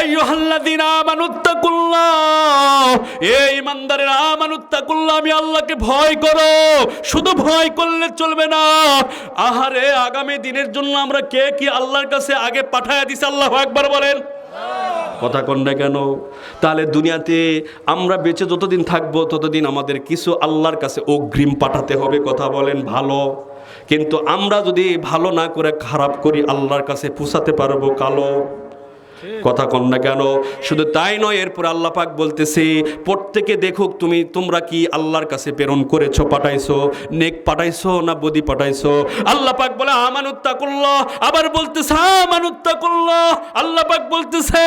আইয়ুহাল্লাযীনা আমানুত্তাকুল্লাহ, এই ঈমানদারেরা আমানুত্তাকুল্লাহ, আমি আল্লাহকে ভয় করো। শুধু ভয় করলে চলবে না, আহারে আগামী দিনের জন্য আমরা কে কি আল্লাহর কাছে আগে পাঠায়া দিছি? আল্লাহু আকবার বলেন। কথা কন না কেন? তাহলে দুনিয়াতে আমরা বেঁচে যতদিন থাকবো ততদিন আমাদের কিছু আল্লাহর কাছে অগ্রিম পাঠাতে হবে। কথা বলেন ভালো। কিন্তু আমরা যদি ভালো না করে খারাপ করি আল্লাহর কাছে পৌঁছাতে পারবো কালো। কথা কন না কেন? শুধু তাই নয়, এরপর আল্লাহ পাক বলতেছে প্রত্যেকে দেখুক তোমরা কি আল্লাহর কাছে প্রেরণ করেছো, পাঠাইছো, নেক পাঠাইছো না বদি পাঠাইছো। আল্লাহ পাক বলে আমানুত্তাকুল্লাহ, আবার বলতেছে আমানুত্তাকুল্লাহ। আল্লাহ পাক বলতেছে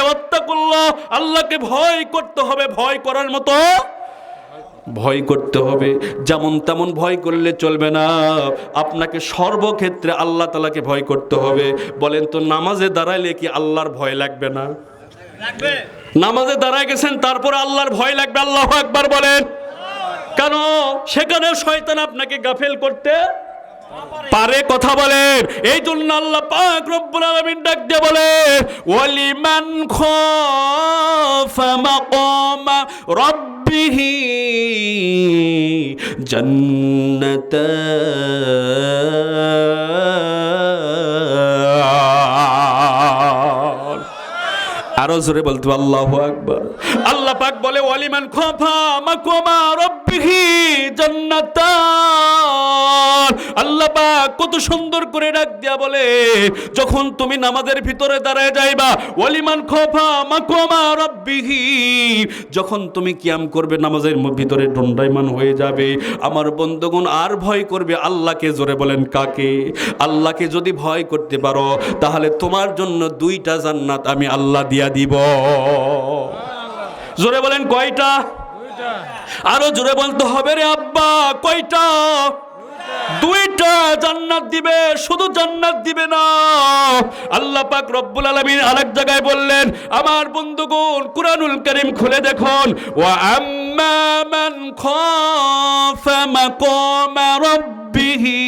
ওয়াত্তাকুল্লাহ, আল্লাহকে ভয় করতে হবে, ভয় করার মতো ভয় করতে হবে। যেমন তেমন ভয় করলে চলবে না, আপনাকে সর্বক্ষেত্রে আল্লাহ তাআলাকে ভয় করতে হবে। বলেন তো নামাজে দাঁড়াইলে কি আল্লাহর ভয় লাগবে না? লাগবে। নামাজে দাঁড়ায় গেছেন তারপর আল্লাহর ভয় লাগবে। আল্লাহু আকবার বলেন। কেন? সেখানে শয়তান আপনাকে গাফেল করতে পারে। কথা বলেন। এই জন্য আল্লাহ পাক রব্বুল আলামিন ডাক দিয়ে বলে ওয়ালিমান খাফা মাকামা রাব্বিহি জান্নাতান। আরো জোরে বলতে আল্লাহু আকবার। আল্লাহ পাক বলে ওয়ালিমান খাফা মাকামা রাব্বিহি জান্নাতান। আল্লাহ পাক কত সুন্দর করে ডাক দিয়া বলে যখন তুমি নামাজের ভিতরে দাঁড়ায় যাইবা, ওয়ালিমান খাফা মাকামা রাব্বিহি, যখন তুমি কিয়াম করবে নামাজের ভিতরে দণ্ডায়মান হয়ে যাবে, আমার বন্ধুগণ আর ভয় করবে আল্লাহকে। জোরে বলেন কাকে? আল্লাহকে যদি ভয় করতে পারো তাহলে তোমার জন্য 2টা জান্নাত আমি আল্লাহ দিয়া দিব। জোরে বলেন কয়টা? আরো জোরে বলতে হবে রে আব্বা, কয়টা? 2টা জান্নাত দিবে। শুধু জান্নাত দিবে না, আল্লাহ পাক রব্বুল আলামিন আরেক জায়গায় বললেন, আমার বন্ধুগণ কুরআনুল কারীম খুলে দেখুন, ওয়া আম্মা মান খাফা মাকামা রাব্বিহি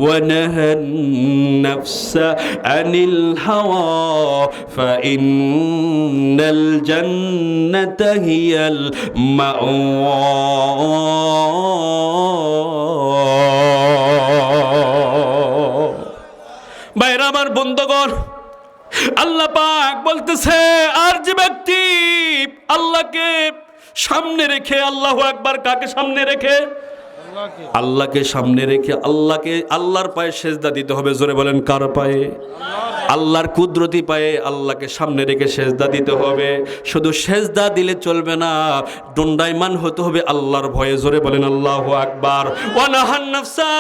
ওয়া নাহান নাফসা আনিল হাওয়া ফাইন্নাল জান্নাতা হিয়াল মাওয়া। ভাইরা আমার বন্ধুগণ, আল্লাহ পাক বলতেছে আর যে ব্যক্তি আল্লাহকে সামনে রেখে, আল্লাহু আকবার, কাকে সামনে রেখে? আল্লাহকে সামনে রেখে আল্লাহর পায়ে সেজদা দিতে হবে। জোরে বলেন কার পায়ে? আল্লাহর কুদরতি পায়ে আল্লাহকে সামনে রেখে সেজদা দিতে হবে। শুধু সেজদা দিলে চলবে না, দণ্ডায়মান হতে হবে আল্লাহর ভয়ে। জোরে বলেন আল্লাহু আকবার। ওয়া নাহান নাফসা,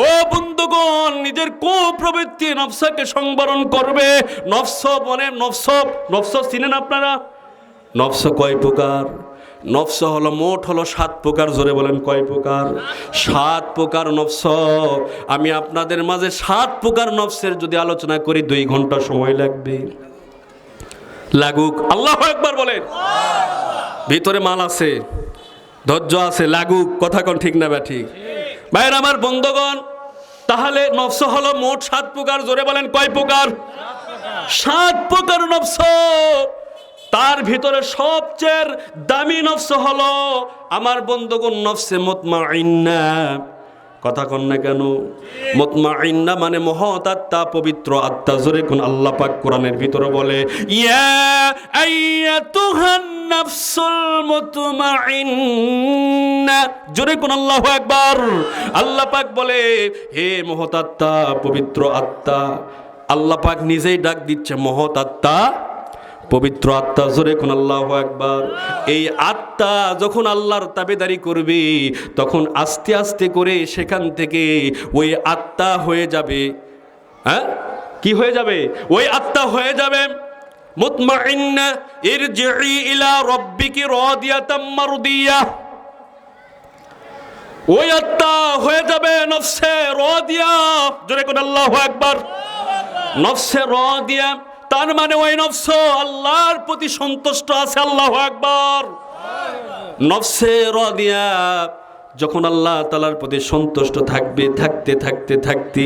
ও বন্ধুগণ নিজের কুপ্রবৃত্তি নফসকে সংবরণ করবে। নফস বলে নফস চিনেন আপনারা? নফস কয় প্রকার? নফস হলো মোট হলো 7 প্রকার। জোরে বলেন কয় প্রকার? 7 প্রকার নফস। আমি আপনাদের মাঝে 7 প্রকার নফসের যদি আলোচনা করি 2 ঘন্টা সময় লাগবে। লাগুক। আল্লাহু আকবার বলেন। ভিতরে মাল আছে, ধৈর্য আছে, লাগুক। কথা কোন ঠিক না বা ঠিক? ভাইরা আমার বন্ধুগণ, তাহলে নফস হলো মোট 7 প্রকার। জোরে বলেন কয় প্রকার? 7 প্রকার নফস। তার ভিতরে সবচেয়ে দামি নফস হলো আমার বন্ধুগণ নফসে মুতমাইন্না। কথা কন না কেন? মুতমাইন্না মানে মহৎ আত্মা, পবিত্র আত্মা। জোরে কোন আল্লাহ পাক কোরআনের ভিতরে বলে ইয়া আইয়াতুহান নাফসুল মুতমাইন্না। জোরে কোন আল্লাহু আকবার। আল্লাহ পাক বলে হে মহৎ আত্মা, পবিত্র আত্মা। আল্লাহ পাক নিজেই ডাক দিচ্ছে মহৎ আত্মা, পবিত্র আত্মা। জোরে কোন আল্লাহু আকবার। এই আত্মা যখন আল্লাহর তাবেদারি করবে তখন আস্তে আস্তে করে সেখান থেকে ওই আত্মা হয়ে যাবে, হ্যাঁ কি হয়ে যাবে? ওই আত্মা হয়ে যাবে মুতমাইন্না। ইরজিই ইলা রাব্বিকি রাদিয়াতাম মারদিয়া। ওই আত্মা হয়ে যাবে নফসে রাদিয়া। জোরে কোন আল্লাহু আকবার। নফসে রাদিয়া তার মানে ওই নফস আল্লাহর প্রতি সন্তুষ্ট আছে। আল্লাহু আকবার। নফসে রাদিয়া যখন আল্লাহ তাআলার প্রতি সন্তুষ্ট থাকবে, থাকতে থাকতে থাকতে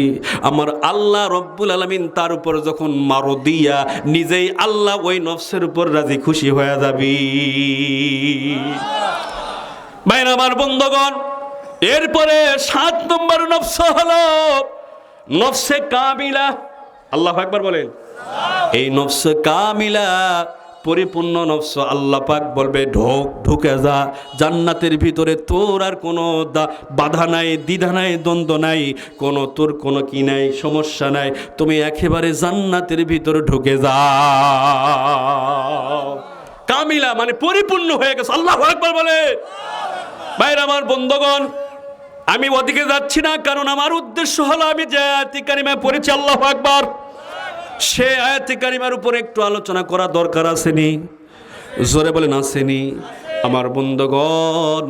আমার আল্লাহ রব্বুল আলামিন তার উপর যখন মারদিয়া নিজেই আল্লাহ ওই নফসের উপর রাজি খুশি হয়ে যাবে। ভাইরা আমার বন্ধুগণ, এরপরে 7 নম্বর নফস হলো নফসে কামিলা। আল্লাহু আকবার বলেন। এই নফসে কামিলা পরিপূর্ণ নফস, আল্লাহ পাক বলবে ঢুকে যা জান্নাতের ভিতরে, তোর আর কোনো বাধা নাই, দ্বিধা নাই, দ্বন্দ্ব নাই, তোর কোনো কি নাই, সমস্যা নাই, তুমি একেবারে জান্নাতের ভিতরে ঢুকে যাও। কামিলা মানে পরিপূর্ণ হয়ে গেছে। আল্লাহু আকবার বলে। ভাইরা আমার বন্ধুগণ, আমি ওদিকে যাচ্ছি না, কারণ আমার উদ্দেশ্য হলো আমি যে আয়াতে কারিমা পড়েছি আল্লাহু আকবার, সে আয়াতে কারিমার উপরে একটু আলোচনা করা দরকার আসেনি? জোরে বলেন আসেনি? আমার বন্ধুগণ,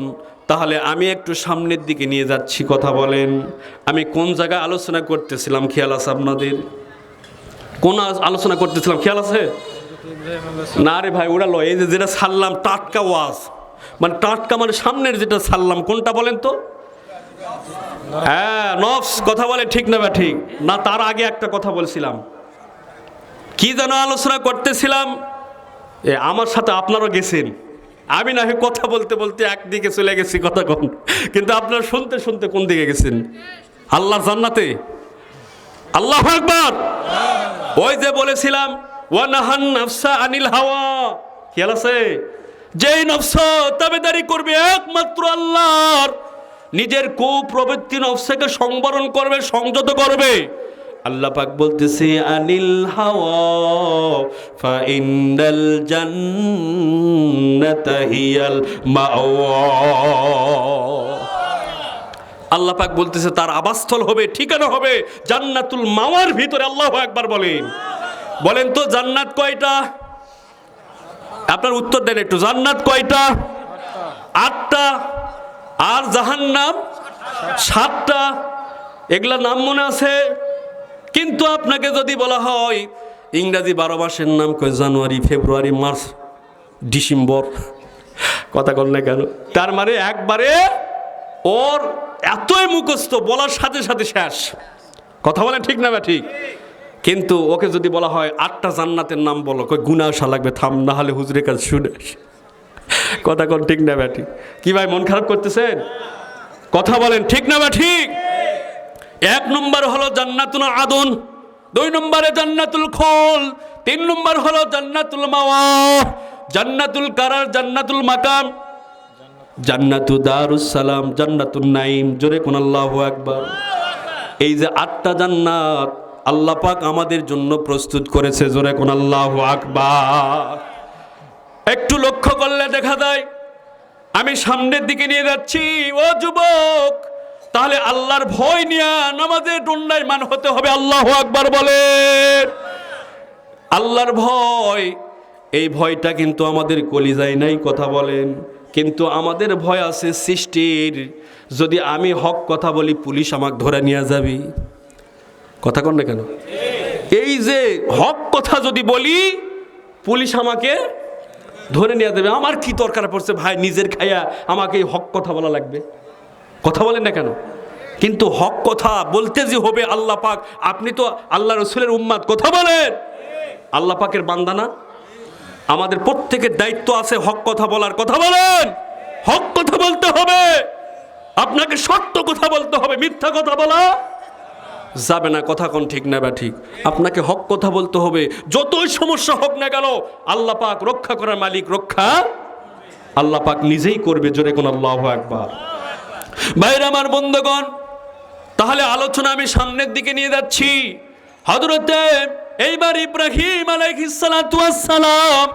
তাহলে আমি একটু সামনের দিকে নিয়ে যাচ্ছি। কথা বলেন, আমি কোন জায়গায় আলোচনা করতেছিলাম খেয়াল আছে আপনাদের? কোন আলোচনা করতেছিলাম খেয়াল আছে? না রে ভাই, ওরা লয়। এই যে যেটা ছাড়লাম টাটকা ওয়াজ, মানে টাটকা মানে সামনের যেটা ছাড়লাম, কোনটা বলেন তো? হ্যাঁ, নফস। কথা বলে ঠিক না? বা ঠিক না? তার আগে একটা কথা বলছিলাম, কি যেন আলোচনা করতেছিলাম, আমার সাথে আপনারাও গেছেন। আমি না হয় কথা বলতে বলতে একদিকে চলে গেছি, কথা কন, কিন্তু আপনারা শুনতে শুনতে কোন দিকে গেছেন? আল্লাহর জান্নাতে। আল্লাহু আকবার। ওই যে বলেছিলাম ওয়া নাহান নাফসা আনিল হাওয়া, খেয়াল আছে? যেই নফস তাবেদারি করবে একমাত্র আল্লাহর, নিজের কুপ্রবৃত্তি নফসকে সংবরণ করবে, সংযত করবে, আল্লাহ পাক বলতেছে আনিল হাওয়া ফা ইন্নাল জান্নাতা হিয়াল মাওয়া। আল্লাহ পাক বলতেছে তার আবাসস্থল হবে, ঠিকানা হবে জান্নাতুল মাওয়ার ভিতরে। আল্লাহু আকবার বলেন। বলেন তো জান্নাত কয়টা? আপনার উত্তর দেন একটু। জান্নাত কয়টা? 8টা। আর জাহান্নাম 7টা। এগুলা নাম মনে আছে? কিন্তু আপনাকে যদি বলা হয় ইংরেজি 12 মাসের নাম, কয় জানুয়ারি, ফেব্রুয়ারি, মার্চ, ডিসেম্বর, কথা বল না কেন? তার মানে একবারে ওর এতই মুখস্থ, বলার সাথে সাথে শেষ। কথা বলেন ঠিক না? ঠিক। কিন্তু ওকে যদি বলা হয় 8টা জান্নাতের নাম বলো, কই গুনাহ আসা লাগবে, থাম, না হলে হুজুরের কাছে শুনে। কথা কোন ঠিক না? ঠিক। কি ভাই মন খারাপ করতেছেন? কথা বলেন ঠিক না? ঠিক। 1 নম্বর হলো জান্নাতুল আদন, 2 নম্বরে জান্নাতুল খুল, 3 নম্বর হলো জান্নাতুল মাওয়া, জান্নাতুল কারার, জান্নাতুল মাকাম, জান্নাতু দারুস সালাম, জান্নাতুন নাঈম। জোরে কোন আল্লাহু আকবার। এই যে 8টা জান্নাত আল্লাহ পাক আমাদের জন্য প্রস্তুত করেছে। জোরে কোন আল্লাহু আকবার। একটু লক্ষ্য করলে দেখা যায় আমি সামনের দিকে নিয়ে যাচ্ছি। ও যুবক, তাহলে আল্লাহর ভয় নিয়ে নামাজে দণ্ডায়মান হতে হবে। আল্লাহু আকবার বলেন। আল্লাহর ভয়, এই ভয়টা কিন্তু আমাদের কলিজায় নাই। কথা বলেন। কিন্তু আমাদের ভয় আছে সৃষ্টির। যদি আমি হক কথা বলি, পুলিশ আমাকে ধরে নিয়ে যাবে। কথা কন না কেন? এই যে হক কথা যদি বলি, পুলিশ আমাকে ধরে নিয়ে যাবে। আমার কি দরকার পড়ছে ভাই নিজের খায়া আমাকে এই হক কথা বলা লাগবে? কথা বলেন না কেন? কিন্তু হক কথা বলতে যে হবে, আল্লাহ পাক, আপনি তো আল্লাহ রসুলের উম্মাত। কথা বলেন। আল্লাহ পাকের বান্দা না? আমাদের প্রত্যেকের দায়িত্ব আছে হক কথা বলার। কথা বলেন। হক কথা বলতে হবে, আপনাকে সত্য কথা বলতে হবে, মিথ্যা কথা বলা যাবে না। কথা কোন ঠিক না? বা ঠিক। আপনাকে হক কথা বলতে হবে, যতই সমস্যা হোক না কেন। আল্লাহ পাক রক্ষা করার মালিক, রক্ষা আল্লাহ পাক নিজেই করবে। জোরে কোন আল্লাহু আকবার। ভাইরা আমার বন্ধুগণ, তাহলে আলোচনা আমি সামনের দিকে নিয়ে যাচ্ছি। হযরতে এইবার ইব্রাহিম আলাইহিস সালাতু ওয়াস সালাম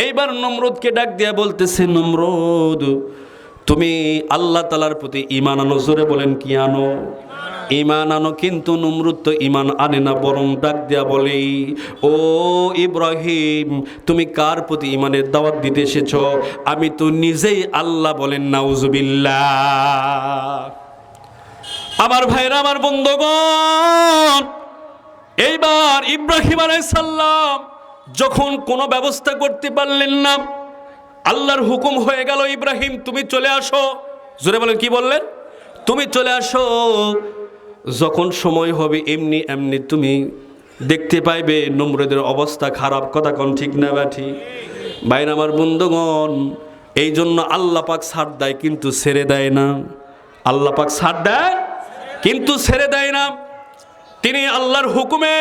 এইবার নমরুদকে ডাক দিয়ে বলতেছে, নমরুদ, তুমি আল্লাহ তাআলার প্রতি ঈমান আনো। জোরে বলেন কি আনো? ঈমান আনো। কিন্তু নমরুদ তো ঈমান আনে না, বরং ডাক দিয়া বলে, ও ইব্রাহিম, তুমি কার প্রতি ঈমানের দাওয়াত দিতে এসেছো? আমি তো নিজেই আল্লাহ। বলেন নাউজুবিল্লাহ। আমার ভাইরা, আমার বন্ধুগণ, এইবার ইব্রাহিম আলাইহিস সালাম যখন কোনো ব্যবস্থা করতে পারলেন না, আল্লাহর হুকুম হয়ে গেল, ইব্রাহিম তুমি চলে আসো। জোরে বলেন, কি বললেন? তুমি চলে আসো, যখন সময় হবে এমনি এমনি তুমি দেখতে পাইবে নমরুদের অবস্থা খারাপ। কথা কোন ঠিক না ব্যাঠি? বাইরে আমার বন্ধুগণ, এই জন্য আল্লাহ পাক ছাড় দেয় কিন্তু ছেড়ে দেয় না। আল্লাহ পাক ছাড় দেয় কিন্তু ছেড়ে দেয় না। তিনি আল্লাহর হুকুমে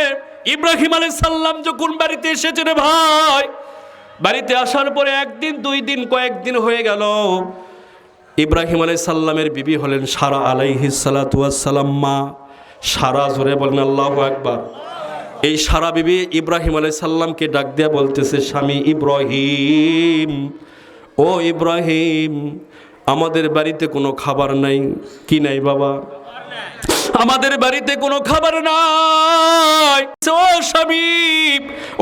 ইব্রাহিম আলাইহিস সালাম যখন বাড়িতে এসেছেন ভাই, বাড়িতে আসার পরে একদিন দুই দিন কয়েকদিন হয়ে গেল। ইব্রাহিম আলাইহিস সালামের বিবি হলেন সারা আলাইহিস সালাতু ওয়াস সালাম মা। সারা, জোরে বলেন আল্লাহু আকবার। এই সারা বিবি ইব্রাহিম আলাইহিস সালামকে ডাক দিয়া বলতেছে, স্বামী ইব্রাহিম, ও ইব্রাহিম, আমাদের বাড়িতে কোনো খাবার নাই। কি নাই বাবা? আমাদের বাড়িতে কোনো খাবার নাই। ও স্বামী,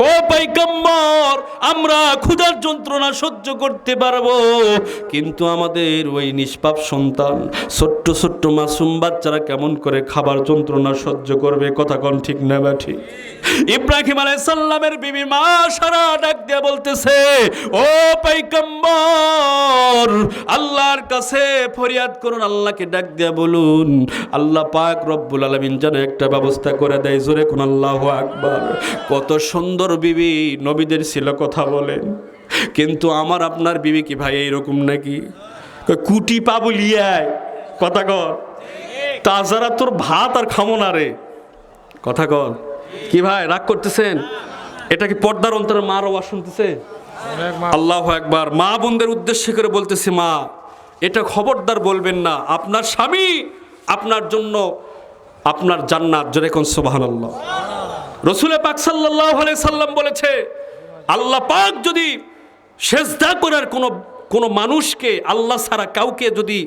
ও পয়গম্বর, আমরা ক্ষুধার যন্ত্রণা সহ্য করতে পারবো, কিন্তু আমাদের ওই নিষ্পাপ সন্তান ছোট্ট ছোট্ট মাসুম বাচ্চারা কেমন করে খাবার যন্ত্রণা সহ্য করবে? কথা কোন ঠিক না ব্যাঠি? ইব্রাহিম আলাইহিস সালামের বিবি মা সারা ডাক দিয়ে বলতেছে, ও পয়গম্বর, আল্লাহর কাছে ফরিয়াদ করুন, আল্লাহকে ডাক দিয়ে বলুন, আল্লাহ পাক রব্বুল আলামিন যেন একটা ব্যবস্থা করে দেয়। জোরে কোন আল্লাহু আকবার। কত সুন্দর বিবি নবীদের ছিল, কথা বলেন। কিন্তু আমার আপনার বিবি কি ভাই এইরকম নাকি? কুটি পাবলিয়ায়, কথা কর, তাছাড়া তোর ভাত আর খামো না রে। কথা কর, কি ভাই রাগ করতেছেন? এটা কি পর্দার অন্তরে মার আওয়াজ শুনতেছে? আল্লাহু আকবার। মা বোনদের উদ্দেশ্য করে বলতেছে, মা এটা খবরদার বলবেন না, আপনার স্বামী আপনার জন্য আপনার জান্নাত। জোরে কোন সুবহানাল্লাহ। রাসূল পাক সাল্লাল্লাহু আলাইহি সাল্লাম বলেছে, আল্লাহ পাক যদি সেজদা করার কোনো মানুষকে, আল্লাহ ছাড়া কাউকে যদি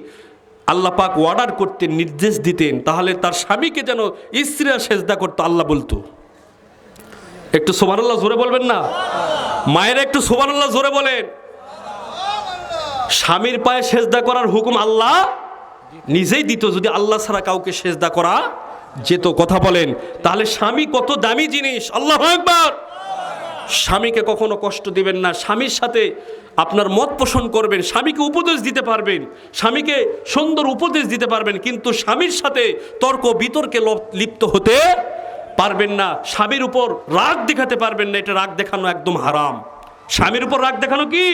আল্লাহ পাক অর্ডার করতেন, নির্দেশ দিতেন, তাহলে তার স্বামীকে যেন স্ত্রীরা সেজদা করতো, আল্লাহ বলতো। একটু সুবহানাল্লাহ জোরে বলবেন না? মায়েরা একটু সুবহানাল্লাহ জোরে বলেন। স্বামীর পায়ে সেজদা করার হুকুম আল্লাহ নিজেই দিত, যদি আল্লাহ ছাড়া কাউকে সেজদা করা যেত। কথা বলেন, তাহলে স্বামী কত দামি জিনিস। আল্লাহু আকবার। স্বামীকে কখনো কষ্ট দিবেন না, স্বামীর সাথে আপনার মত পোষণ করবেন, স্বামীকে উপদেশ দিতে পারবেন, স্বামীকে সুন্দর উপদেশ দিতে পারবেন, কিন্তু স্বামীর সাথে তর্ক বিতর্কে লিপ্ত হতে পারবেন না। স্বামীর উপর রাগ দেখাতে পারবেন না, এটা রাগ দেখানো একদম হারাম। স্বামীর উপর রাগ দেখানো কি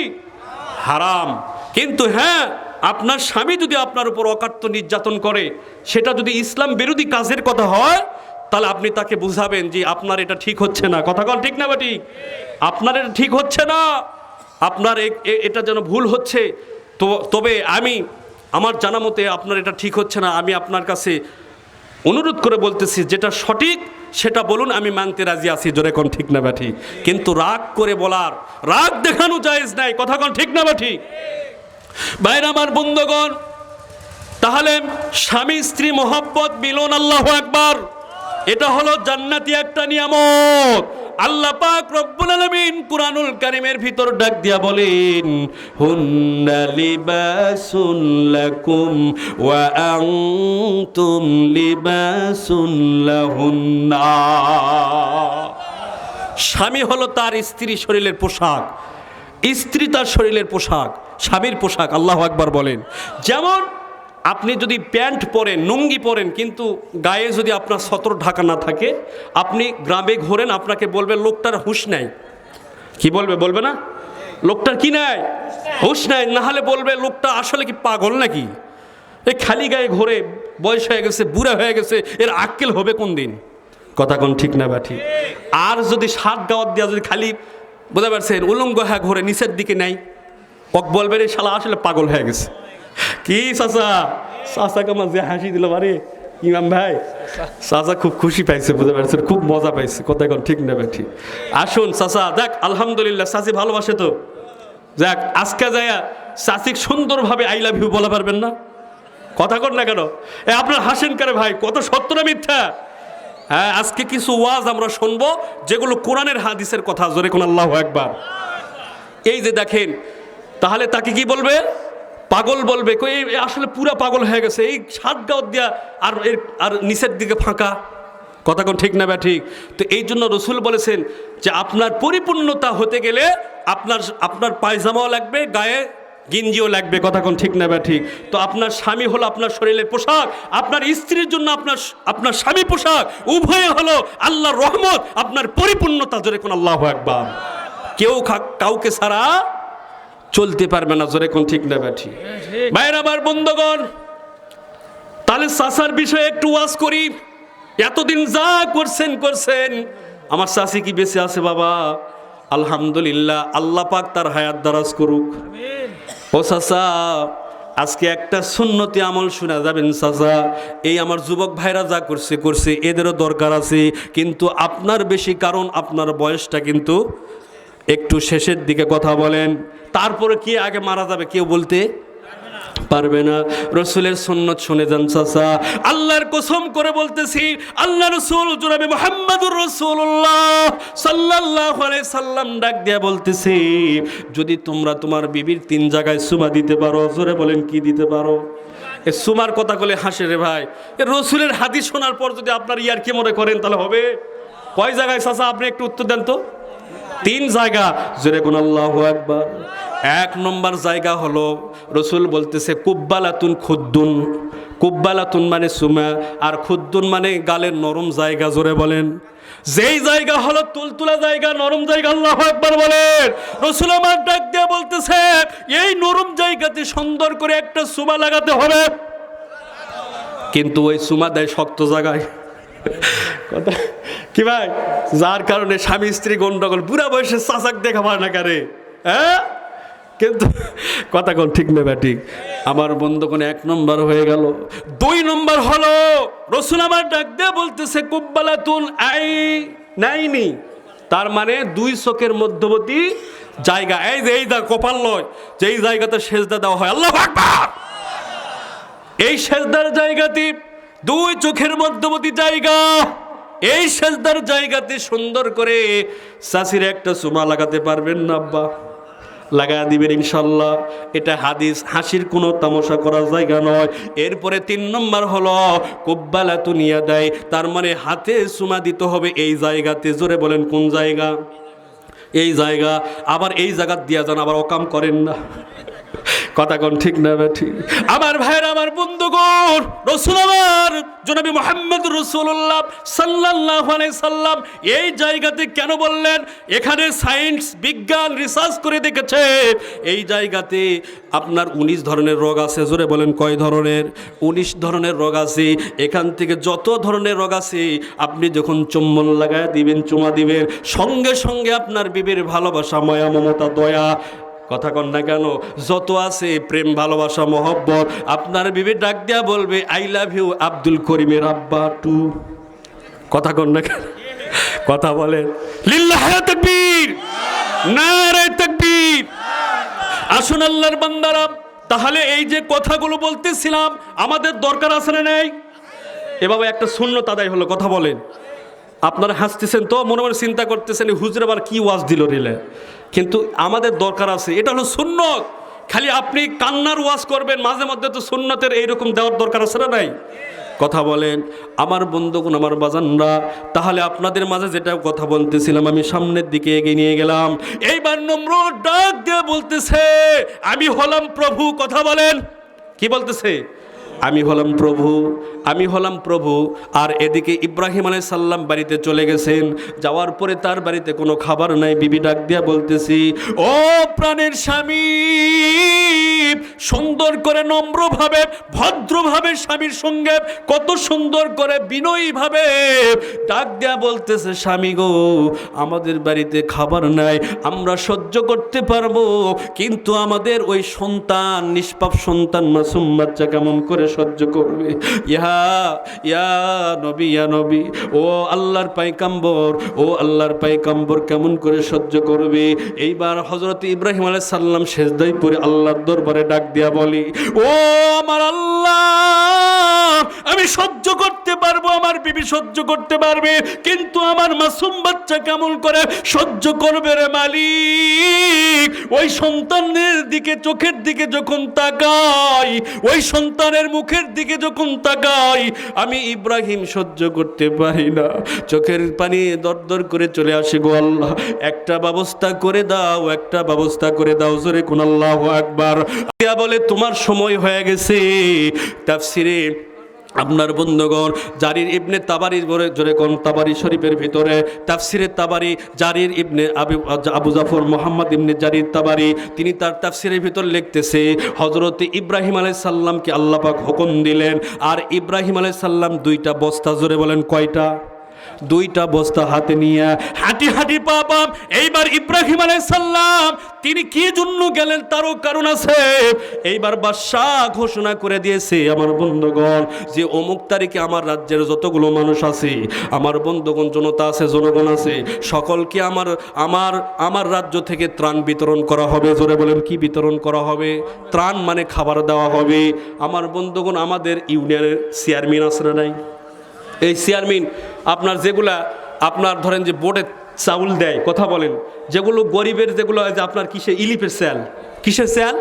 হারাম। কিন্তু হ্যাঁ, আপনার স্বামী যদি আপনার উপর অকাট্য নির্যাতন করে, সেটা যদি ইসলাম বিরোধী কাজের কথা হয়, তাহলে আপনি তাকে বুঝাবেন যে আপনার এটা ঠিক হচ্ছে না। কথা কন ঠিক না বা ঠিক? আপনার এটা ঠিক হচ্ছে না, আপনার এটা যেন ভুল হচ্ছে। তবে আমি আমার জানা মতে আপনার এটা ঠিক হচ্ছে না, আমি আপনার কাছে অনুরোধ করে বলতেছি, যেটা সঠিক সেটা বলুন, আমি মানতে রাজি আছি। জোরে কোন ঠিক না বা ঠিক? কিন্তু রাগ করে বলার, রাগ দেখানো জায়েজ নাই। কথা কোন ঠিক না বা ঠিক? বাইরে আমার বন্ধুগণ, তাহলে স্বামী স্ত্রী মহব্বত মিলন, আল্লাহু আকবার, এটা হলো জান্নাতি একটা নিয়ামত। আল্লাহ পাক রব্বুল আলামিন কুরআনুল কারীমের ভিতর ডাক দিয়া বলেন, হুন্না লিবাসুন লাকুম ওয়া আনতুম লিবাসুন লাহুন্না। স্বামী হলো তার স্ত্রী শরীরের পোশাক, স্ত্রী তার শরীরের পোশাক, স্বামীর পোশাক। আল্লাহু আকবার বলেন। যেমন আপনি যদি প্যান্ট পরেন, লুঙ্গি পরেন, কিন্তু গায়ে যদি আপনার সতর ঢাকা না থাকে, আপনি গ্রামে ঘোরেন, আপনাকে বলবে লোকটার হুঁশ নাই। কি বলবে? বলবে না লোকটার কি নাই? হুঁশ নাই। না হলে বলবে লোকটা আসলে কি পাগল নাকি? এই খালি গায়ে ঘোরে, বয়স হয়ে গেছে, বুড়া হয়ে গেছে, এর আক্কেল হবে কোন দিন? কথা কোন ঠিক না ব্যাঠি? আর যদি শার্ট গাওয়াত দেওয়া, যদি খালি, বুঝতে পারছেন, উলঙ্গ হ্যাঁ ঘোরে, নিচের দিকে নাই, ওক বলবে রে শালা আসলে পাগল হয়ে গেছে। কি চাচা? চাচাকে আমার যে হাসি দিল বারে ইমাম ভাই, চাচা খুব খুশি পাইছে, বুঝতে পারছেন, খুব মজা পাইছে। কথা এখন ঠিক না ব্যাঠি? আসুন চাচা, দেখ আলহামদুলিল্লাহ, চাচি ভালোবাসে তো, যাক আজকে যায় চাচিক সুন্দরভাবে আই লাভ ইউ বলা পারবেন না? কথা কর না কেন? আপনার হাসেন করে ভাই, কত সত্য না মিথ্যা? হ্যাঁ, আজকে কিছু ওয়াজ আমরা শুনবো যেগুলো কোরআনের হাদিসের কথা। জোরে কোন আল্লাহু আকবার। এই যে দেখেন, তাহলে তাকে কি বলবে? পাগল বলবে। আসলে পুরা পাগল হয়ে গেছে, এই সাত গাঁত দিয়া আর নিচের দিকে ফাঁকা। কথা কোন ঠিক না ব্যা ঠিক? তো এই জন্য রসুল বলেছেন যে আপনার পরিপূর্ণতা হতে গেলে আপনার পায়জামাও লাগবে, গায়ে গিঞ্জিও লাগবে, কথা কোন ঠিক না বা ঠিক? তো আপনার স্বামী হলো আপনার শরীরের পোশাক, আপনার স্ত্রীর জন্য আপনার স্বামী পোশাক, উভয়ে হলো আল্লাহর রহমত, আপনার পরিপূর্ণতা। জোরে কোন আল্লাহু আকবার। কেউ কাউকে ছাড়া চলতে পারবে না, জোরে কোন ঠিক না বা ঠিক? ভাইরা আমার বন্ধুগণ, তাহলে চাচার বিষয়ে একটু ওয়াজ করি। এতদিন যা করছেন, আমার চাচি কি বেঁচে আছে বাবা? আলহামদুলিল্লাহ, আল্লাহ পাক তার হায়াত দারাজ করুক। ও চাচা, আজকে একটা সুন্নতি আমল শোনা যাবেন চাচা। এই আমার যুবক ভাইরা যা করছে এদেরও দরকার আছে, কিন্তু আপনার বেশি, কারণ আপনার বয়সটা কিন্তু একটু শেষের দিকে। কথা বলেন, তারপরে কি আগে মারা যাবে কেউ বলতে পারবে না। রসুলের সুন্নত শুনে যান চাচা। আল্লাহর কসম করে বলতেছি, আল্লাহ রসুল জনাবে মুহাম্মদুর রাসূলুল্লাহ সাল্লাল্লাহু আলাইহি সাল্লাম ডাক দিয়া বলতেছি, যদি তোমরা তোমার বিবির 3 জায়গায় সুমা দিতে পারো, জোরে বলেন কি দিতে পারো? এ সুমার কথা বলে হাসে রে ভাই। এ রসুলের হাদিস শোনার পর যদি আপনার ইয়ার কি মনে করেন তাহলে হবে? কয় জায়গায় চাচা আপনি একটু উত্তর দেন তো? 3 জায়গা। জোরে কোন আল্লাহু আকবার। 1 নম্বর জায়গা হলো, রসুল বলতেছে কুব্বালাতুন খুদ্দুন। কুব্বালাতুন মানে সুমা, আর খুদ্দুন মানে গালের নরম জায়গা। জোরে বলেন, যেই জায়গা হলো তুলতুলা জায়গা, নরম জায়গা। আল্লাহু আকবার বলেন। রসুল আমার ডাক দিয়ে বলতেছে, এই নরম জায়গাতে সুন্দর করে একটা সুমা লাগাতে হবে, কিন্তু ওই সুমা দেয় শক্ত জায়গায়। কথা কি ভাই? যার কারণে স্বামী স্ত্রী গন্ডগোল, বুড়া বয়সে চাচাক দেখা পায় না কারে, হ্যাঁ? কিন্তু কথা কোন ঠিক নেবে ঠিক? আমার বন্ধুগণ 1 নম্বর হয়ে গেল। 2 নম্বর হলো, রসুল আমার ডাক দিয়ে বলতেছে কুব্বালাতুন নাইনি, তার মানে 2 চোখের মধ্যবর্তী জায়গা। এই যে এই কপাল লয়, যেই জায়গাতে সেজদা দেওয়া হয়, আল্লাহু আকবার, এই সেজদার জায়গাতে 2 চোখের মধ্যবর্তী জায়গা, এই সেজদার জায়গাতে সুন্দর করে চাচির একটা চুমা লাগাতে পারবেন না আব্বা? লাগা দিবেন ইনশাল্লাহ। এটা হাদিস, হাসির কোনো তামাশা করার জায়গা নয়। এরপরে 3 নম্বর হলো কুব্বালাতুন ইয়াদাই, তার মানে হাতে চুমা দিতে হবে এই জায়গাতে। জোরে বলেন কোন জায়গা? এই জায়গা। আবার এই জায়গা দিয়া যান, আবার অকাম করেন না, কথা কোন ঠিক না ঠিক? আমার ভাইয়ের, আমার বন্ধুগণ, রসুল আমার জনাবে মুহাম্মদ রাসূলুল্লাহ সাল্লাল্লাহু আলাইহি সাল্লাম এই জায়গাতে কেন বললেন? এখানে সায়েন্স বিজ্ঞান রিসার্চ করে দেখেছে এই জায়গাতে আপনার 19 ধরনের রোগ আছে। জোরে বলেন কয় ধরনের? 19 ধরনের রোগ আছে। এখান থেকে যত ধরনের রোগ আছে, আপনি যখন চুম্বন লাগায় দিবেন, চুমা দিবেন, সঙ্গে সঙ্গে আপনার বিবির ভালোবাসা, মায়া, মমতা, দয়া, কথা কন না কেন, যত আছে প্রেম, ভালোবাসা, মহব্বত, আপনার বিবি ডাক দিয়া বলবে আই লাভ ইউ আব্দুল করিমের আব্বা টু। কথা কন না কেন? কথা বলেন লিল্লাহি তাকবীর, নারে তাকবীর। আসুন আল্লাহর বান্দারা, তাহলে এই যে কথাগুলো বলতেছিলাম, আমাদের দরকার আছে না নেই? এভাবে একটা সুন্নত আদায় হলো। কথা বলেন। আপনারা হাসতেছেন তো, মনে মনে চিন্তা করতেছেন হুজুর আবার কি ওয়াজ দিল রিলে, কিন্তু আমাদের দরকার আছে। এটা হলো সুন্নত। খালি আপনি কান্নার ওয়াজ করবেন, মাঝে মধ্যে তো সুন্নতের এইরকম দেওয়ার দরকার আছে না নাই? কথা বলেন আমার বন্ধুগণ, আমার বাজানরা। তাহলে আপনাদের মাঝে যেটা কথা বলতেছিলাম, আমি সামনের দিকে এগিয়ে নিয়ে গেলাম। এইবার নমরুদ ডাক দিয়ে বলতেছে, আমি হলাম প্রভু। কথা বলেন, কি বলতেছে? আমি হলাম প্রভু, আমি হলাম প্রভু। আর এদিকে ইব্রাহিম আলাইহিস সালাম বাড়িতে চলে গেছেন। যাওয়ার পরে তার বাড়িতে কোনো খাবার নাই। বিবি ডাক দিয়া বলতেছি, ও প্রাণের স্বামী, সুন্দর করে নম্রভাবে, ভদ্রভাবে স্বামীর সঙ্গে কত সুন্দর করে বিনয়ীভাবে ডাক দিয়া বলতেছে, স্বামী গো, আমাদের বাড়িতে খাবার নাই, আমরা সহ্য করতে পারবো, কিন্তু আমাদের ওই সন্তান, নিষ্পাপ সন্তান, মাসুম বাচ্চা কেমন করে সহ্য করবে? ইয়া নবী, ইয়া নবী, ও আল্লাহর পায়গাম্বর, ও আল্লাহর পায়গাম্বর, কেমন করে সহ্য করবে? এইবার হযরত ইব্রাহিম আলাইহিস সালাম সেজদায় পড়ে আল্লাহর দরবারে ডাক দিয়া বলি, ও আমার আল্লাহ, আমি সহ্য করতে পারবো, আমার বিবি সহ্য করতে পারবে, কিন্তু আমার মাসুম বাচ্চা কেমন করে সহ্য করবে রে মালিক? ওই সন্তানের দিকে চোখের দিকে যখন তাকাই, ওই সন্তানের মুখের দিকে যখন তাকাই, আমি ইব্রাহিম সহ্য করতে পারি না, চোখের পানি দরদর করে চলে আসে। গো আল্লাহ, একটা ব্যবস্থা করে দাও, একটা ব্যবস্থা করে দাও। জোরে কোন আল্লাহু আকবার। বলে তোমার সময় হয়ে গেছে। তাফসিরে আপনার বন্ধুগণ, জারির ইবনে তাবারি, জোরে কোন তাবারি শরীফের ভিতরে তাফসিরে তাবারি, জারির ইবনে আবু জাফর মোহাম্মদ ইবনে জারির তাবারি, তিনি তার তাফসিরের ভিতর লিখতেছে, হযরত ইব্রাহিম আলাইহিস সালামকে আল্লাহ পাক হুকুম দিলেন, আর ইব্রাহিম আলাইহিস সালাম দুইটা বস্তা, জোরে বলেন কয়টা? দুইটা বস্তা হাতে নিয়ে হাঁটি হাঁটি পা। এইবার ইব্রাহিম আলাইহিস সালাম তিনি কি জন্য গেলেন তারও কারণ আছে। এইবার বাদশাহ ঘোষণা করে দিয়েছে, আমার বন্ধুগণ, যে অমুক তারিখে আমার রাজ্যের যতগুলো মানুষ আছে, আমার বন্ধুগণ জনতা আছে, জনগণ আছে, সকলকে আমার রাজ্য থেকে ত্রাণ বিতরণ করা হবে। জোরে বলেন কি বিতরণ করা হবে? ত্রাণ মানে খাবার দেওয়া হবে। আমার বন্ধুগণ, আমাদের ইউনিয়নের চেয়ারম্যান আছে না নাই? এই চেয়ারম্যান আপনার যেগুলা আপনার ধরেন যে বোর্ডে চাউল দেয়, কথা বলেন, যেগুলো গরিবের, যেগুলো যে আপনার কিসে ইলিপের চাল, কিসের চাল?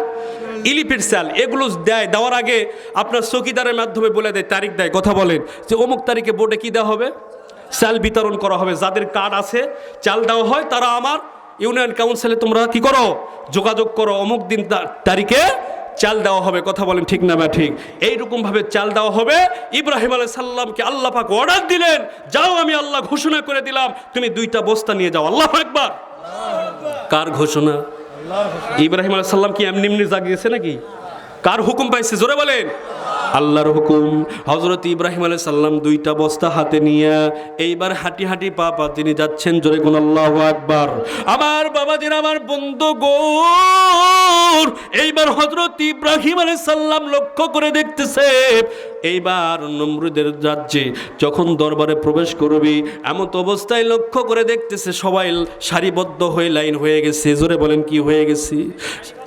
ইলিপের চাল, এগুলো দেয়। দেওয়ার আগে আপনার চৌকিদারের মাধ্যমে বলে দেয়, তারিখ দেয়, কথা বলেন, যে অমুক তারিখে বোর্ডে কি দেওয়া হবে? চাল বিতরণ করা হবে। যাদের কার্ড আছে চাল দেওয়া হয়, তারা আমার ইউনিয়ন কাউন্সিলে তোমরা কি করো, যোগাযোগ করো, অমুক দিন তারিখে চাল দেওয়া হবে। কথা বলেন ঠিক না বা ঠিক? এইরকম ভাবে চাল দেওয়া হবে। ইব্রাহিম আলাইহিস সালামকে আল্লাহ পাক অর্ডার দিলেন, যাও, আমি আল্লাহ ঘোষণা করে দিলাম, তুমি দুইটা বস্তা নিয়ে যাও। আল্লাহু আকবার। কার ঘোষণা? ইব্রাহিম আলাইহিস সালাম কি এমনি এমনি জাগিয়েছে নাকি? কার হুকুম পাইছে? জোরে বলেন। আল্লাহর হুকুম। হযরত ইব্রাহিম আলাইহিস সালাম দুইটা বস্তা হাতে নিয়ে এইবার হাঁটি হাঁটি পা তিনি যাচ্ছেন। জোরে কোন আল্লাহু আকবার। আমার বাবাদের, আমার বন্ধুগণ, এইবার হযরত ইব্রাহিম আলাইহিস সালাম লক্ষ্য করে দেখতেছে, এইবার নমরুদের রাজ্যে যখন দরবারে প্রবেশ করবে, এমন অবস্থায় লক্ষ্য করে দেখতেছে সবাই সারিবদ্ধ হয়ে লাইন হয়ে গেছে। জোরে বলেন কি হয়ে গেছে?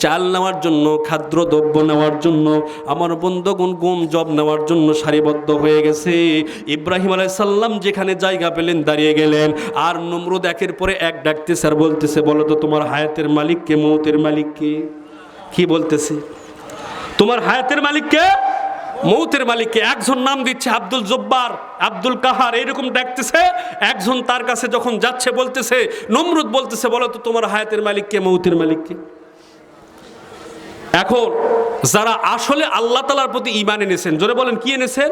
চাল নেওয়ার জন্য, খাদ্যদ্রব্য নেওয়ার জন্য, আমার বন্ধুগণ গম জব নেওয়ার জন্য সারিবদ্ধ হয়ে গেছে। ইব্রাহিম আলাইহিস সালাম যেখানে জায়গা পেলেন দাঁড়িয়ে গেলেন, আর নমরুদ একের পরে এক ডাকতেছে আর বলতেছে, বলো তো তোমার হায়াতের মালিক কে, মৌতের মালিক কে? কি বলতেছে? তোমার হায়াতের মালিক কে, মৌতের মালিককে। একজন নাম দিচ্ছে আব্দুল জব্বার, আব্দুল কাহার, এইরকম ডাকতেছে। একজন তার কাছে যখন যাচ্ছে বলতেছে, নমরুদ বলতেছে, বলো তো তোমার হায়াতের মালিককে, মৌতের মালিককে? এখন যারা আসলে আল্লাহ তাআলার প্রতি ঈমান এনেছেন, জোরে বলেন কি এনেছেন?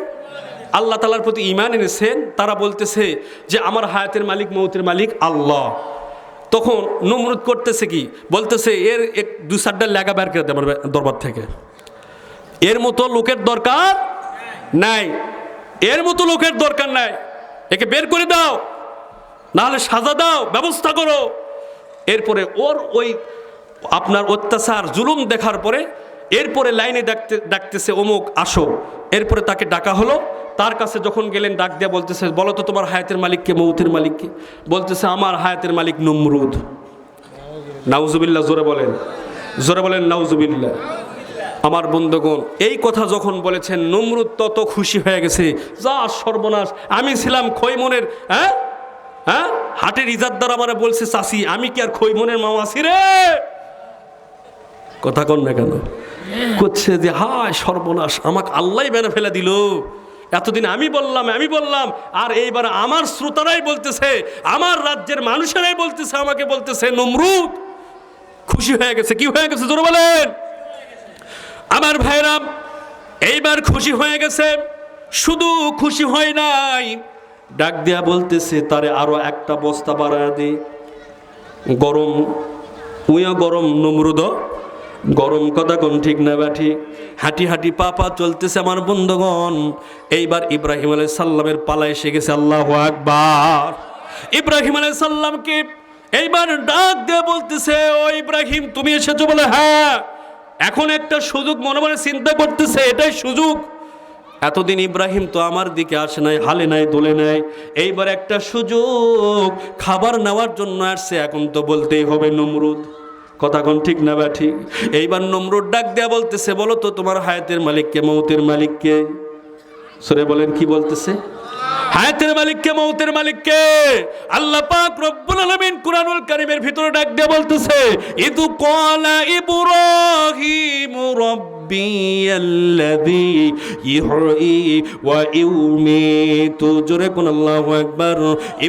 আল্লাহ তাআলার প্রতি ঈমান এনেছেন, তারা বলতেছে যে আমার হায়াতের মালিক, মৌতের মালিক আল্লাহ। তখন নমরুদ করতেছে কি, বলতেছে, এর এক দু চারটা লেগা বের করে দে আমার দরবার থেকে। এর মতো লোকের দরকার নাই, এর মতো লোকের দরকার নাই, একে বের করে দাও, নাহলে সাজা দাও, ব্যবস্থা করো। এরপরে ওর ওই আপনার অত্যাচার জুলুম দেখার পরে এরপরে লাইনে ডাকতেছে, অমুক আসো। এরপরে তাকে ডাকা হলো। তার কাছে যখন গেলেন, ডাক দিয়ে বলতেছে, বলো তো তোমার হায়াতের মালিককে, মৌতের মালিককে? বলতেছে, আমার হায়াতের মালিক নমরুদ। নাউজুবিল্লাহ। জোরে বলেন, জোরে বলেন নাউজুবিল্লাহ। আমার বন্ধুগণ, এই কথা যখন বলেছেন, নমরুদ তত খুশি হয়ে গেছে, যা সর্বনাশ, আমি ছিলাম খৈমনের, হাটের ইজাদদার আমারে বলছে চাচি, আমি কি আর খৈমনের মাও আছি রে? কথা কন না কেন? করছে যে হায় সর্বনাশ, আমাকে আল্লাহ বেনা ফেলে দিল। এতদিন আমি বললাম, আর এইবার আমার শ্রোতারাই বলতেছে, আমার রাজ্যের মানুষেরাই বলতেছে, আমাকে বলতেছে নমরুদ। খুশি হয়ে গেছে। কি হয়ে গেছে জোরে বলেন? আমার ভাইরা, এইবার খুশি হয়ে গেছে। শুধু খুশি হয় নাই, ডাক দিয়া বলতেছে, তারে আরো একটা বস্তা বাড়ায় দে। গরম, উইয়া গরম, নমরুদ গরম। কথা কোন ঠিক না বা ঠিক? হাঁটি হাঁটি পা চলতেছে আমার বন্ধুগণ। এইবার ইব্রাহিম আলাইহিস সালামের পালা এসে গেছে। আল্লাহু আকবার। ইব্রাহিম আলাইহিস সালামকে এইবার ডাক দিয়ে বলতেছে, ও ইব্রাহিম, তুমি এসেছো? বলে হ্যাঁ। এখন একটা সুযোগ মনে মনে চিন্তা করতেছে, এটাই সুযোগ। এতদিন ইব্রাহিম তো আমার দিকে আসে নাই, হালে নাই, দোলে নাই। এইবার একটা সুযোগ, খাবার নেওয়ার জন্য আসছে। এখন তো বলতেই হবে নমরুদ। কথা কোন ঠিক না বা ঠিক? এইবার নমরুদ ডাক দেয়া বলতেছে, বলো তো তোমার হায়াতের মালিককে, মৌতের মালিককে? সরে বলেন, কি বলতেছে? হায়াতের মালিককে, মউতের মালিককে? আল্লাহ পাক রব্বুল আলামিন কুরআনুল কারীমের ভিতরে ডাক দিয়ে বলতেছে, ইদু ক্বালা ইব্রাহিম রাব্বিয়াল্লাযী ইহয়ী ওয়া ইউমীতু। জোরে কোন আল্লাহু আকবার।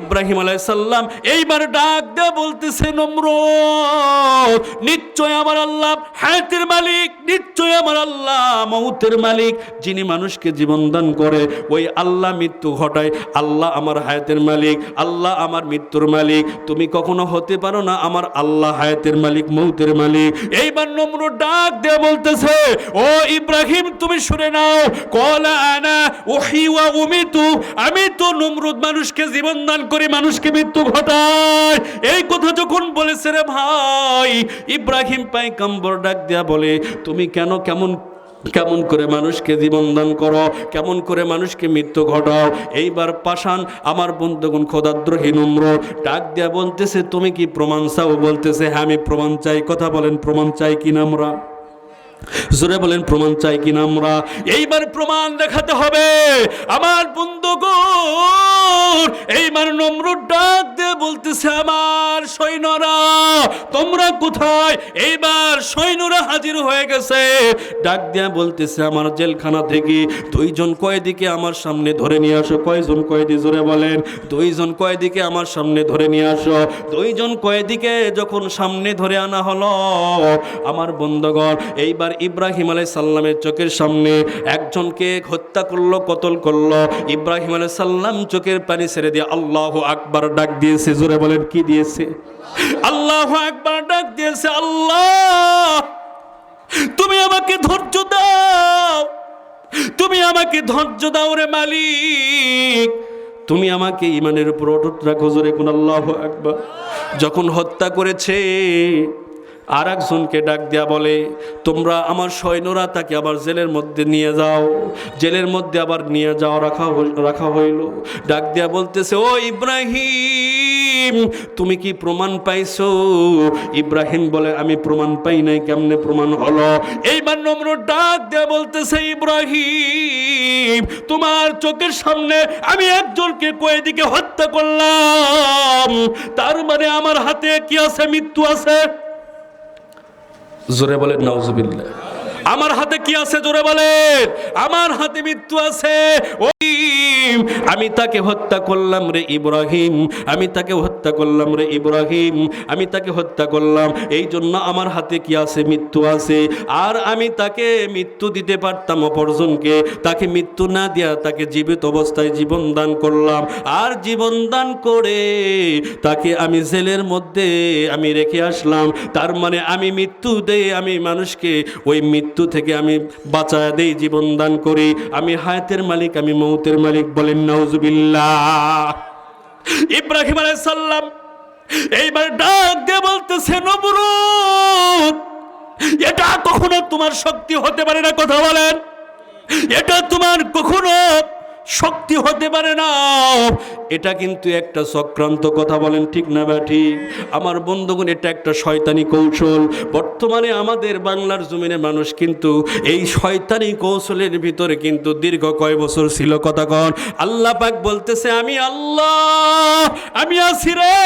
ইব্রাহিম আলাইহিস সালাম এইবার ডাক দিয়ে বলতেছে, নমরুদ, নিশ্চয় আমার আল্লাহ হায়াতের মালিক, নিশ্চয় আমার আল্লাহ মউতের মালিক। যিনি মানুষকে জীবন দান করে ওই আল্লাহ মৃত্যু ঘটায়। আল্লাহ আমার হায়াতের মালিক, আল্লাহ আমার মৃত্যুর মালিক। তুমি কখনো হতে পারো না আমার আল্লাহ হায়াতের মালিক, মউতের মালিক। এইবার নমরুদ ডাক দিয়ে বলতেছে, ও ইব্রাহিম তুমি শুনে নাও, ক্বালা আনা উহয়ী ওয়া উমীতু। আমি তো নমরুদ মানুষকে জীবন দান করি, মানুষকে মৃত্যু ঘটাই। এই কথা যখন বলেছে রে ভাই, ইব্রাহিম পয়গম্বর ডাক দিয়া বলে, তুমি কেমন করে মানুষকে জীবন দান করো, কেমন করে মানুষকে মৃত্যু ঘটাও? এইবার পাষাণ আমার বন্ধুগণ খোদাদ্রোহী নমরুদ ডাক দিয়া বলতেছে, তুমি কি প্রমাণ চাও? বলতেছে, হ্যাঁ আমি প্রমাণ চাই। কথা বলেন, প্রমাণ চাই কিনা আমরা? জোরে বলেন, প্রমাণ চাই কিনা আমরা? এইবার প্রমাণ দেখাতে হবে আমার বন্ধুগণ। এইবার নমরুদ ডাক দিয়ে বলতেছে, আমার সৈন্যরা তোমরা কোথায়? এইবার সৈন্যরা হাজির হয়ে গেছে। ডাক দিয়া বলতেছে, আমার জেলখানা থেকে 2 জন কয়েদিকে আমার সামনে ধরে নিয়ে আসো। কয়জন কয়েদি? জোরে বলেন, 2 জন কয়েদিকে আমার সামনে ধরে নিয়ে আসো। 2 জন কয়েদিকে যখন সামনে ধরে আনা হলো আমার বন্ধুগণ, এইবার ইব্রাহিম আলাইহিস সালামের চোখের সামনে একজনকে হত্যা করলো, কতল করলো। ইব্রাহিম আলাইহিস সালাম চোখের পানি ছেড়ে দিয়ে আল্লাহু আকবার ডাক দিয়েছে। জোরে বলেন, কি দিয়েছে? আল্লাহু আকবার ডাক দিয়েছে। আল্লাহ তুমি আমাকে ধৈর্য দাও, তুমি আমাকে ধৈর্য দাও রে মালিক, তুমি আমাকে ঈমানের উপর অটুট রাখো। জোরে কোন আল্লাহু আকবার। যখন হত্যা করেছে আর একজনকে ডাক দিয়া বলে, তোমরা আমার সৈন্যরা তাকে আবার জেলের মধ্যে নিয়ে যাও। জেলের মধ্যে আবার নিয়ে যাও, রাখা হইল। ডাক দিয়া বলতেছে, ও ইব্রাহিম তুমি কি প্রমাণ পাইছো? ইব্রাহিম বলে, আমি প্রমাণ পাই নাই। কেমনে প্রমাণ হলো? এইবার নমরুদ ডাক দিয়া বলতেছে, ইব্রাহিম তোমার চোখের সামনে আমি একজনকে কয়েদিকে হত্যা করলাম, তার মানে আমার হাতে কি আছে? মৃত্যু আছে। জোরে বলেন নাউজুবিল্লাহ। আমার হাতে কি আছে? জোরে বলেন, আমার হাতে মৃত্যু আছে। আমি তাকে হত্যা করলাম রে ইব্রাহিম, আমি তাকে হত্যা করলাম রে ইব্রাহিম, আমি তাকে হত্যা করলাম। এই জন্য আমার হাতে কি আছে? মৃত্যু আছে। আর আমি তাকে মৃত্যু দিতে পারতাম অপরজনকে, তাকে মৃত্যু না দিয়া তাকে জীবিত অবস্থায় জীবন দান করলাম। আর জীবন দান করে তাকে আমি জেলের মধ্যে আমি রেখে আসলাম। তার মানে আমি মৃত্যু দেই, আমি মানুষকে ওই মৃত্যু থেকে আমি বাঁচায় দেই, জীবন দান করি। আমি হায়াতের মালিক, আমি মউতের মালিক। বলেন নাউজুবিল্লাহ। ইব্রাহিম আলাইহিস সালাম এইবার ডাক দিয়ে বলতেছে, নমরুদ এটা কখনো তোমার শক্তি হতে পারে না। কথা বলেন, এটা তোমার কখনো শক্তি হতে পারে না। এটা কিন্তু একটা চক্রান্ত। কথা বলেন ঠিক না বা ঠিক? আমার বন্ধুগণ, এটা একটা শয়তানি কৌশল। বর্তমানে আমাদের বাংলার জমিনে মানুষ কিন্তু এই শয়তানি কৌশলের ভিতরে কিন্তু দীর্ঘ কয় বছর ছিল। কথা কন। আল্লাহ পাক বলতেছে, আমি আল্লাহ, আমি আছি রে,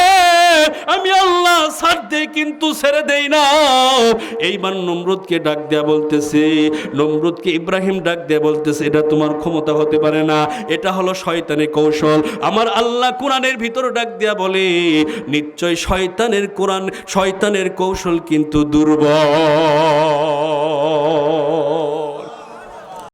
আমি আল্লাহ ছাড় দেই কিন্তু ছেড়ে দেই না। এইবার নমরুদকে ডাক দেয়া বলতেছে, নমরুদকে ইব্রাহিম ডাক দেয়া বলতেছে, এটা তোমার ক্ষমতা হতে পারে না, এটা হলো শয়তানের কৌশল। আমার আল্লাহ কোরআনের ভিতর ডাক দিয়া বলে, নিশ্চয় শয়তানের কৌশল কিন্তু দুর্বল।